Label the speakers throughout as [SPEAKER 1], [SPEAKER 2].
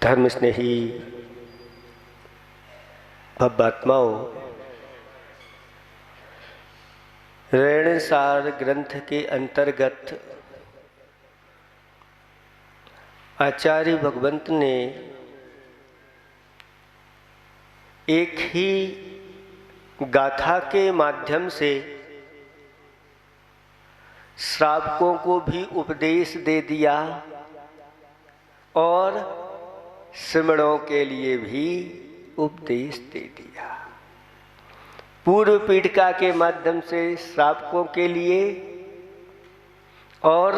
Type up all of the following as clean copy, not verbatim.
[SPEAKER 1] धर्म स्नेही भव्यात्माओं, रेणसार ग्रंथ के अंतर्गत आचार्य भगवंत ने एक ही गाथा के माध्यम से श्रावकों को भी उपदेश दे दिया और श्रमणों के लिए भी उपदेश दे दिया। पूर्व पीठिका के माध्यम से श्रावकों के लिए और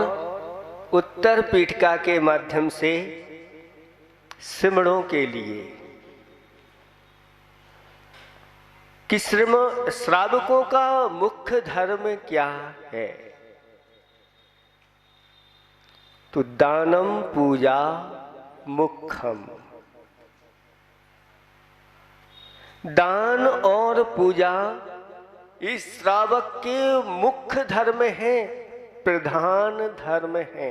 [SPEAKER 1] उत्तर पीठिका के माध्यम से श्रमणों के लिए कि श्रावकों का मुख्य धर्म क्या है। तो दानम पूजा मुख्यम, दान और पूजा इस श्रावक के मुख्य धर्म है, प्रधान धर्म है।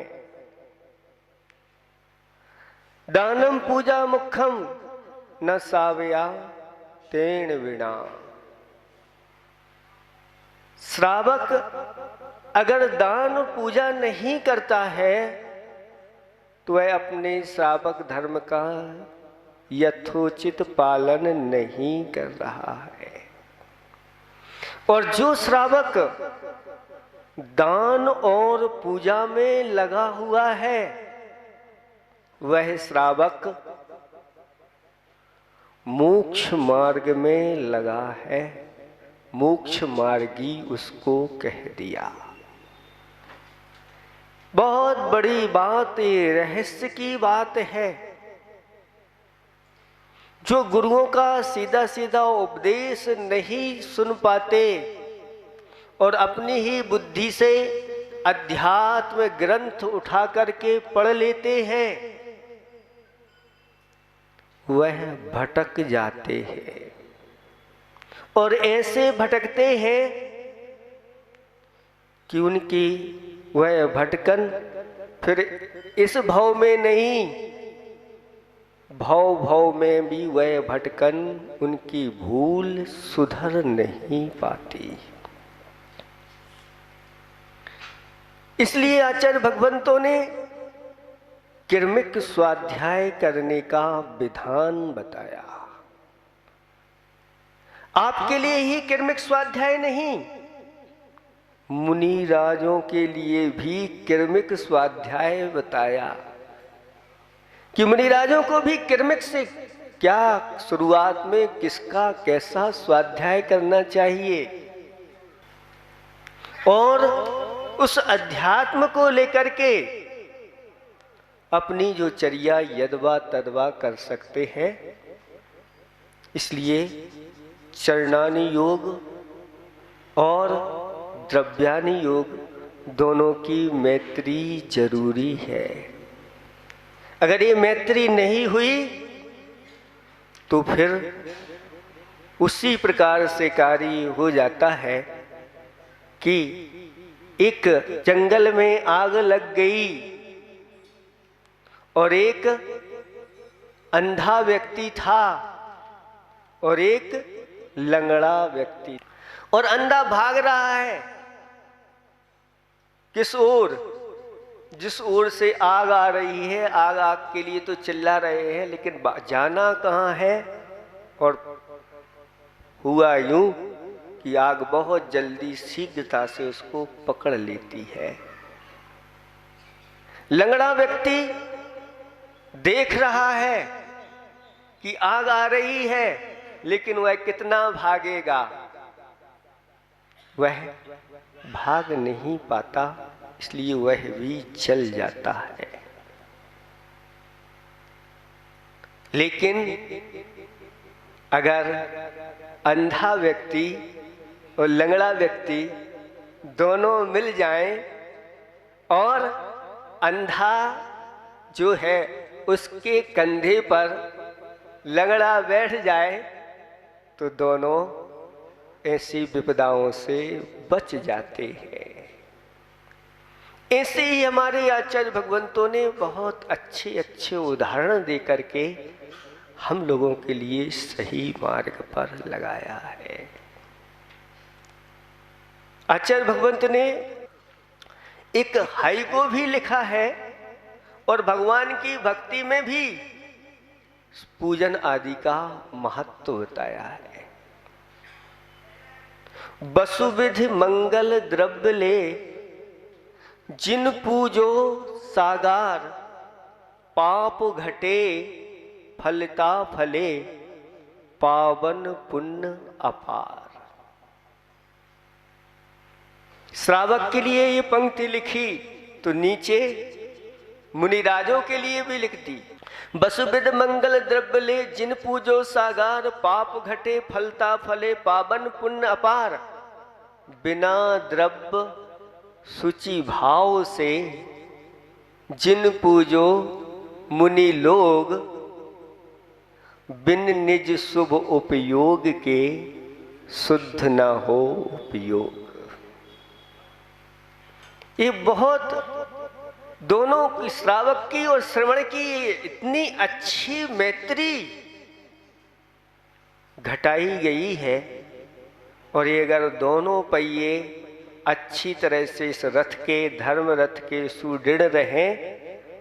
[SPEAKER 1] दानम पूजा मुख्यम न सावया तेन विना। श्रावक अगर दान पूजा नहीं करता है तो वह अपने श्रावक धर्म का यथोचित पालन नहीं कर रहा है। और जो श्रावक दान और पूजा में लगा हुआ है वह श्रावक मोक्ष मार्ग में लगा है। मोक्ष मार्गी उसको कह दिया। बहुत बड़ी बात, ये रहस्य की बात है। जो गुरुओं का सीधा सीधा उपदेश नहीं सुन पाते और अपनी ही बुद्धि से अध्यात्म ग्रंथ उठा करके पढ़ लेते हैं, वह भटक जाते हैं। और ऐसे भटकते हैं कि उनकी वह भटकन फिर इस भाव में नहीं, भाव में भी वह भटकन, उनकी भूल सुधर नहीं पाती। इसलिए आचार्य भगवंतों ने क्रमिक स्वाध्याय करने का विधान बताया। आपके लिए ही क्रमिक स्वाध्याय नहीं, मुनि राजों के लिए भी क्रमिक स्वाध्याय बताया कि मुनि राजों को भी क्रमिक से क्या शुरुआत में किसका कैसा स्वाध्याय करना चाहिए और उस अध्यात्म को लेकर के अपनी जो चर्या यदवा तदवा कर सकते हैं। इसलिए चरणानि योग और द्रव्यानि योग दोनों की मैत्री जरूरी है। अगर ये मैत्री नहीं हुई तो फिर उसी प्रकार से कार्य हो जाता है कि एक जंगल में आग लग गई और एक अंधा व्यक्ति था और एक लंगड़ा व्यक्ति, और अंधा भाग रहा है किस ओर, जिस ओर से आग आ रही है। आग आग के लिए तो चिल्ला रहे हैं, लेकिन जाना कहाँ है। और हुआ यूं कि आग बहुत जल्दी शीघ्रता से उसको पकड़ लेती है। लंगड़ा व्यक्ति देख रहा है कि आग आ रही है, लेकिन वह कितना भागेगा, वह भाग नहीं पाता, इसलिए वह भी चल जाता है। लेकिन अगर अंधा व्यक्ति और लंगड़ा व्यक्ति दोनों मिल जाएं और अंधा जो है उसके कंधे पर लंगड़ा बैठ जाए तो दोनों ऐसी विपदाओं से बच जाते हैं। ऐसे ही हमारे आचार्य भगवंतों ने बहुत अच्छे अच्छे उदाहरण दे करके हम लोगों के लिए सही मार्ग पर लगाया है। आचार्य भगवंत ने एक हाइको भी लिखा है और भगवान की भक्ति में भी पूजन आदि का महत्व बताया है। वसुविधि मंगल द्रव्य ले जिन पूजो सागार, पाप घटे फलता फले पावन पुण्य अपार। श्रावक के लिए ये पंक्ति लिखी तो नीचे मुनिराजों के लिए भी लिख दी। वसुविध मंगल द्रव्य ले जिन पूजो सागार, पाप घटे फलता फले पावन पुण्य अपार। बिना द्रव्य शुचि भाव से जिन पूजो मुनि लोग, बिन निज शुभ उपयोग के शुद्ध न हो उपयोग। ये बहुत दोनों श्रावक की और श्रवण की इतनी अच्छी मैत्री घटाई गई है। और ये अगर दोनों पहिए अच्छी तरह से इस रथ के, धर्म रथ के सुदृढ़ रहें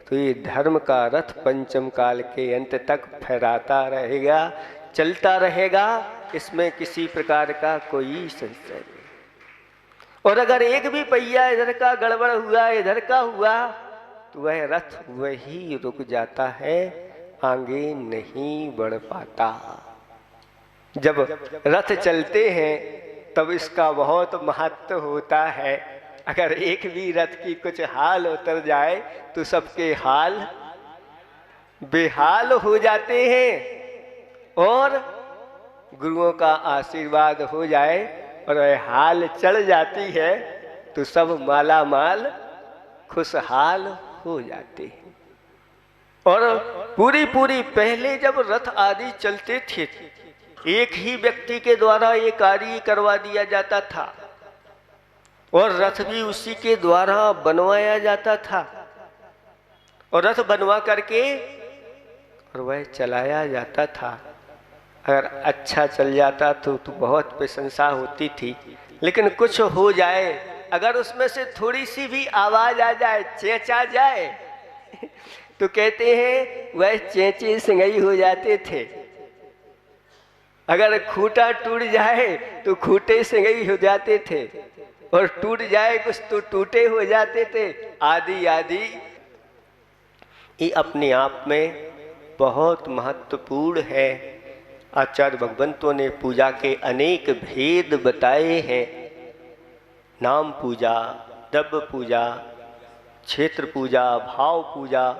[SPEAKER 1] तो ये धर्म का रथ पंचम काल के अंत तक फहराता रहेगा, चलता रहेगा। इसमें किसी प्रकार का कोई संशय नहीं। और अगर एक भी पहिया इधर का गड़बड़ हुआ, इधर का हुआ, तो वह रथ वही रुक जाता है, आगे नहीं बढ़ पाता। जब रथ चलते हैं तब इसका बहुत महत्व होता है। अगर एक भी रथ की कुछ हाल उतर जाए तो सबके हाल बेहाल हो जाते हैं। और गुरुओं का आशीर्वाद हो जाए और वह हाल चढ़ जाती है तो सब माला माल खुशहाल हो जाते हैं। और पूरी पूरी पहले जब रथ आदि चलते थे, एक ही व्यक्ति के द्वारा ये कार्य करवा दिया जाता था और रथ भी उसी के द्वारा बनवाया जाता था। और रथ बनवा करके और वह चलाया जाता था। अगर अच्छा चल जाता तो बहुत प्रशंसा होती थी। लेकिन कुछ हो जाए, अगर उसमें से थोड़ी सी भी आवाज आ जाए, चेंचा जाए तो कहते हैं वह चेंचे सिंगई हो जाते थे। अगर खूंटा टूट जाए तो खूंटे सिंगई हो जाते थे, और टूट जाए कुछ तो टूटे हो जाते थे, आदि आदि। ये अपने आप में बहुत महत्वपूर्ण है। आचार्य भगवंतों ने पूजा के अनेक भेद बताए हैं। नाम पूजा, द्रव्य पूजा, क्षेत्र पूजा, भाव पूजा।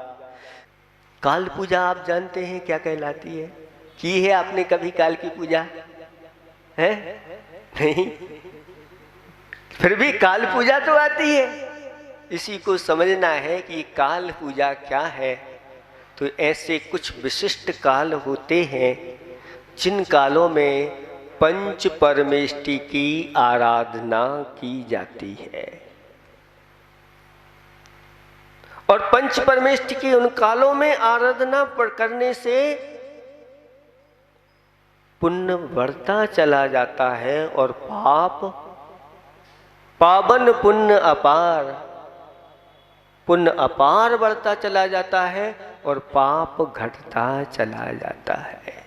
[SPEAKER 1] काल पूजा आप जानते हैं क्या कहलाती है? की है आपने कभी काल की पूजा? है नहीं? फिर भी काल पूजा तो आती है। इसी को समझना है कि काल पूजा क्या है। तो ऐसे कुछ विशिष्ट काल होते हैं जिन कालों में पंच परमेष्टि की आराधना की जाती है। और पंच परमेष्टि की उन कालों में आराधना करने से पुण्य बढ़ता चला जाता है और पावन पुण्य अपार, पुण्य अपार बढ़ता चला जाता है और पाप घटता चला जाता है।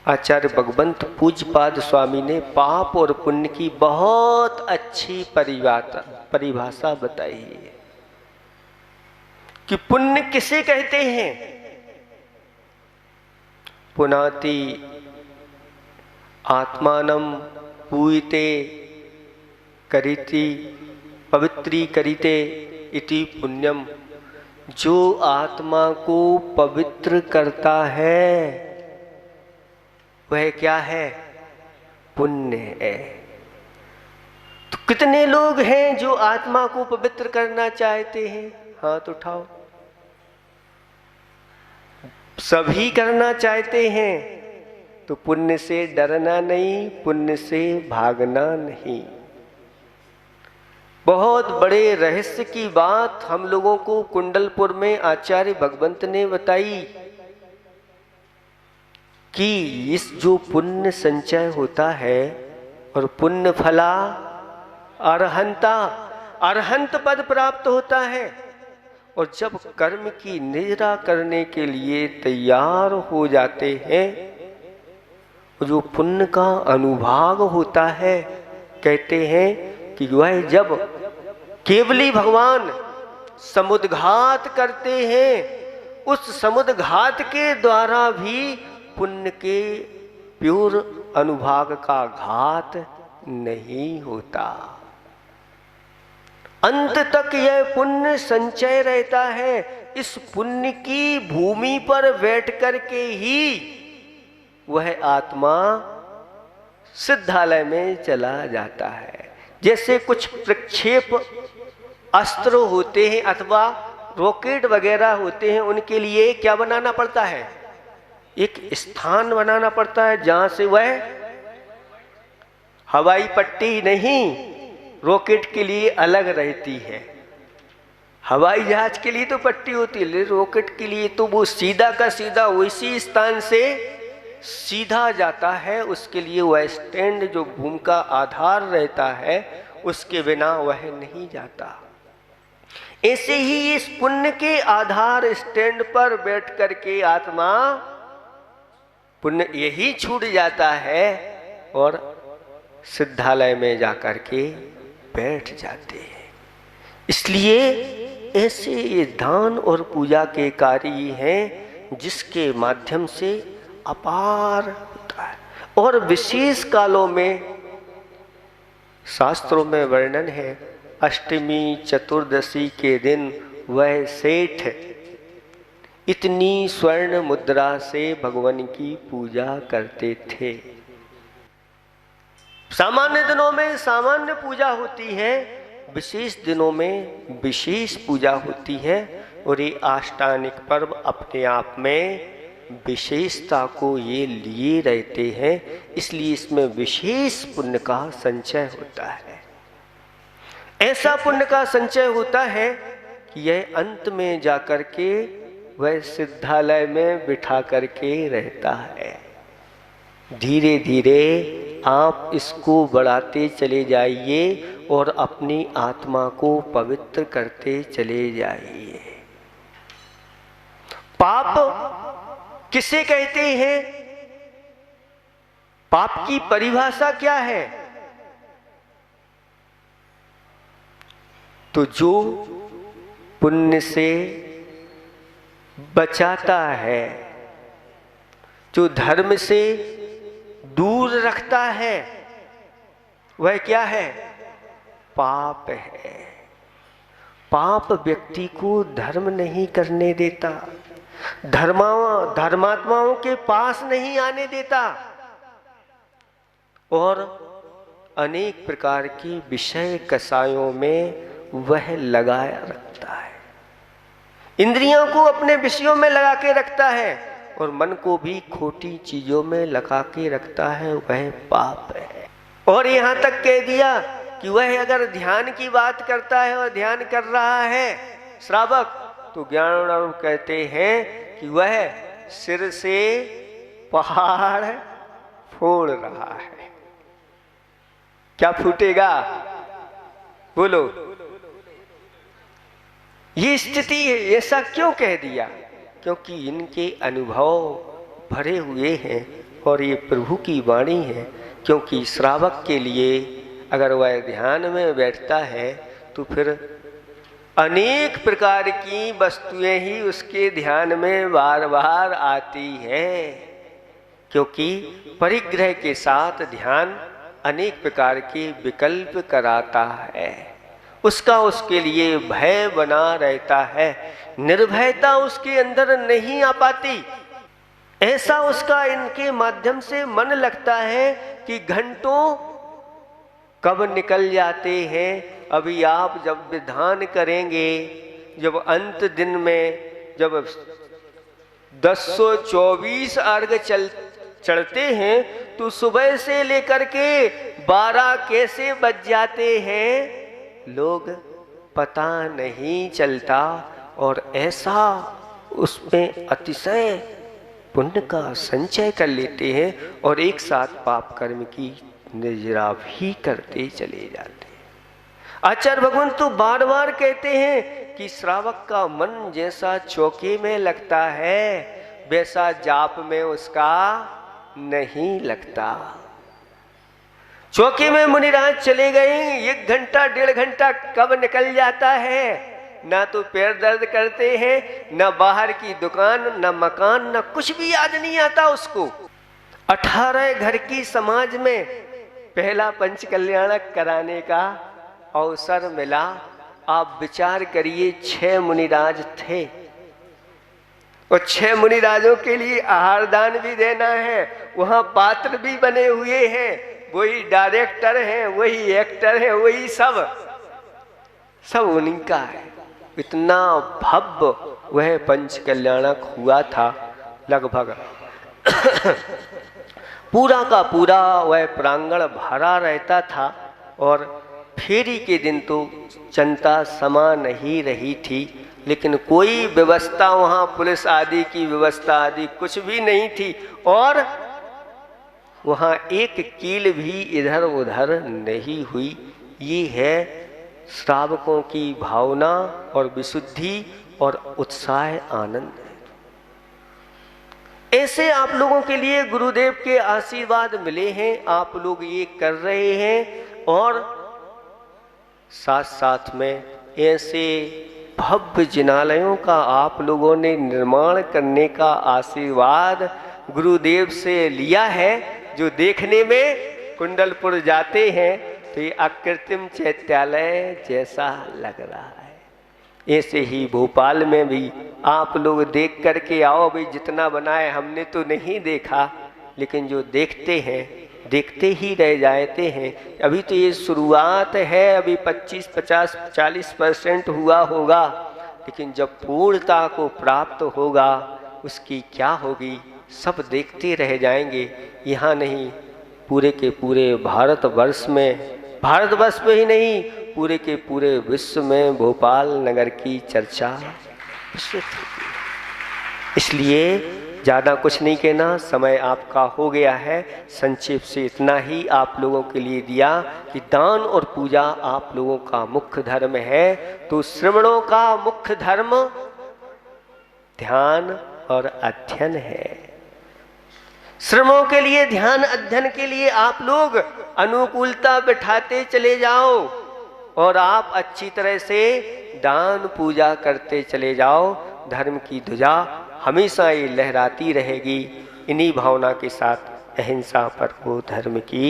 [SPEAKER 1] आचार्य भगवंत पूज्यपाद स्वामी ने पाप और पुण्य की बहुत अच्छी परिभाषा बताई है कि पुण्य किसे कहते हैं। पुनाति आत्मानं पूयते करिति पवित्री करिते इति पुण्यम। जो आत्मा को पवित्र करता है वह क्या है? पुण्य है। तो कितने लोग हैं जो आत्मा को पवित्र करना चाहते हैं? हाथ उठाओ। सभी करना चाहते हैं। तो पुण्य से डरना नहीं, पुण्य से भागना नहीं। बहुत बड़े रहस्य की बात हम लोगों को कुंडलपुर में आचार्य भगवंत ने बताई कि इस जो पुण्य संचय होता है और पुण्य फला अरहंता, अरहंत पद प्राप्त होता है। और जब कर्म की निजरा करने के लिए तैयार हो जाते हैं, जो पुण्य का अनुभाग होता है, कहते हैं कि वह जब केवली भगवान समुद्घात करते हैं, उस समुद्घात के द्वारा भी पुण्य के प्योर अनुभाग का घात नहीं होता। अंत तक यह पुण्य संचय रहता है। इस पुण्य की भूमि पर बैठ कर के ही वह आत्मा सिद्धालय में चला जाता है। जैसे कुछ प्रक्षेप अस्त्र होते हैं अथवा रॉकेट वगैरह होते हैं, उनके लिए क्या बनाना पड़ता है? एक स्थान बनाना पड़ता है जहां से वह हवाई पट्टी नहीं, रॉकेट के लिए अलग रहती है। हवाई जहाज के लिए तो पट्टी होती है, रॉकेट के लिए तो वो सीधा का सीधा उसी स्थान से सीधा जाता है। उसके लिए वह स्टैंड जो भूमि का आधार रहता है, उसके बिना वह नहीं जाता। ऐसे ही इस पुण्य के आधार स्टैंड पर बैठ करके आत्मा पुण्य यही छूट जाता है और सिद्धालय में जाकर के बैठ जाते हैं। इसलिए ऐसे ये दान और पूजा के कार्य हैं जिसके माध्यम से अपार होता है। और विशेष कालों में शास्त्रों में वर्णन है, अष्टमी चतुर्दशी के दिन वह सेठ इतनी स्वर्ण मुद्रा से भगवान की पूजा करते थे। सामान्य दिनों में सामान्य पूजा होती है, विशेष दिनों में विशेष पूजा होती है। और ये आष्टानिक पर्व अपने आप में विशेषता को ये लिए रहते हैं, इसलिए इसमें विशेष पुण्य का संचय होता है। ऐसा पुण्य का संचय होता है कि यह अंत में जाकर के वह सिद्धालय में बिठा करके रहता है। धीरे धीरे आप इसको बढ़ाते चले जाइए और अपनी आत्मा को पवित्र करते चले जाइए। पाप किसे कहते हैं? पाप की परिभाषा क्या है? तो जो पुण्य से बचाता है, जो धर्म से दूर रखता है, वह क्या है? पाप है। पाप व्यक्ति को धर्म नहीं करने देता, धर्मात्माओं के पास नहीं आने देता और अनेक प्रकार की विषय कसायों में वह लगाया रखता है। इंद्रियों को अपने विषयों में लगा के रखता है और मन को भी खोटी चीजों में लगा के रखता है, वह पाप है। और यहाँ तक कह दिया कि वह अगर ध्यान की बात करता है और ध्यान कर रहा है श्रावक, तो ज्ञान कहते हैं कि वह सिर से पहाड़ फोड़ रहा है। क्या फूटेगा? बोलो। ये स्थिति ऐसा क्यों कह दिया? क्योंकि इनके अनुभव भरे हुए हैं और ये प्रभु की वाणी है। क्योंकि श्रावक के लिए अगर वह ध्यान में बैठता है तो फिर अनेक प्रकार की वस्तुएं ही उसके ध्यान में बार बार आती हैं, क्योंकि परिग्रह के साथ ध्यान अनेक प्रकार के विकल्प कराता है। उसका उसके लिए भय बना रहता है, निर्भयता उसके अंदर नहीं आ पाती। ऐसा उसका इनके माध्यम से मन लगता है कि घंटों कब निकल जाते हैं। अभी आप जब विधान करेंगे, जब अंत दिन में जब 1024 अर्घ चढ़ते हैं तो सुबह से लेकर के 12 कैसे बज जाते हैं, लोग पता नहीं चलता और ऐसा उसमें अतिशय पुण्य का संचय कर लेते हैं और एक साथ पाप कर्म की निर्जरा भी करते चले जाते हैं। आचार्य भगवान तो बार बार कहते हैं कि श्रावक का मन जैसा चौके में लगता है वैसा जाप में उसका नहीं लगता। चौकी में मुनिराज चले गए, 1 घंटा 1.5 घंटा कब निकल जाता है, ना तो पैर दर्द करते हैं, ना बाहर की दुकान, ना मकान, ना कुछ भी याद नहीं आता उसको। 18 घर की समाज में पहला पंच कल्याणक कराने का अवसर मिला। आप विचार करिए, 6 मुनिराज थे और 6 मुनिराजों के लिए आहार दान भी देना है, वहां पात्र भी बने हुए हैं, वही डायरेक्टर हैं, वही एक्टर हैं, वही सब उन्हीं का है। इतना भव्य वह पंच कल्याणक हुआ था। लगभग पूरा का पूरा वह प्रांगण भरा रहता था और फेरी के दिन तो जनता समा नहीं रही थी, लेकिन कोई व्यवस्था वहाँ पुलिस आदि की व्यवस्था आदि कुछ भी नहीं थी और वहाँ एक कील भी इधर उधर नहीं हुई। ये है श्रावकों की भावना और विशुद्धि और उत्साह आनंद। ऐसे आप लोगों के लिए गुरुदेव के आशीर्वाद मिले हैं, आप लोग ये कर रहे हैं और साथ साथ में ऐसे भव्य जिनालयों का आप लोगों ने निर्माण करने का आशीर्वाद गुरुदेव से लिया है, जो देखने में कुंडलपुर जाते हैं तो ये अकृत्रिम चैत्यालय जैसा लग रहा है। ऐसे ही भोपाल में भी आप लोग देख करके आओ। भाई जितना बनाए हमने तो नहीं देखा, लेकिन जो देखते हैं देखते ही रह जाते हैं। अभी तो ये शुरुआत है, अभी 25, 50, 40% हुआ होगा, लेकिन जब पूर्णता को प्राप्त होगा उसकी क्या होगी सब देखते रह जाएंगे। यहाँ नहीं, पूरे के पूरे भारतवर्ष में ही नहीं, पूरे के पूरे विश्व में भोपाल नगर की चर्चा विस्तृत होती है। इसलिए ज़्यादा कुछ नहीं कहना, समय आपका हो गया है। संक्षेप से इतना ही आप लोगों के लिए दिया कि दान और पूजा आप लोगों का मुख्य धर्म है, तो श्रमणों का मुख्य धर्म ध्यान और अध्ययन है। श्रमों के लिए, ध्यान अध्ययन के लिए आप लोग अनुकूलता बिठाते चले जाओ और आप अच्छी तरह से दान पूजा करते चले जाओ। धर्म की ध्वजा हमेशा ये लहराती रहेगी। इन्हीं भावना के साथ अहिंसा परमो धर्म की